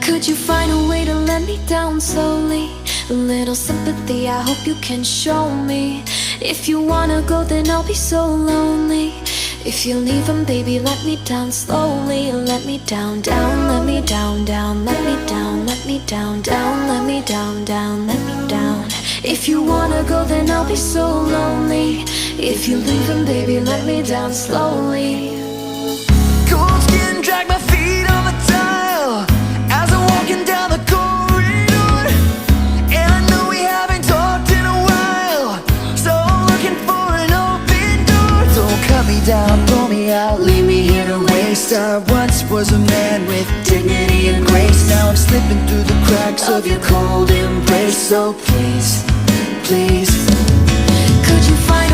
Could you find a way to let me down slowly? A little sympathy, I hope you can show me. If you wanna go, then I'll be so lonely. If you're leaving, baby, let me down slowly. Let me down, down, let me down, down, let me down, let me down, down, let me down, down, let me down. If you wanna go, then I'll be so lonely. If you're leaving, baby, let me down slowly. Cold skin, drag my feet on the tile as I'm walking down the corridor. And I know we haven't talked in a while, so I'm looking for an open door. Don't cut me down, throw me out, leave me here to waste. I once was a man with dignity and grace. Now I'm slipping through the cracks of your cold embrace. So please, please, could you find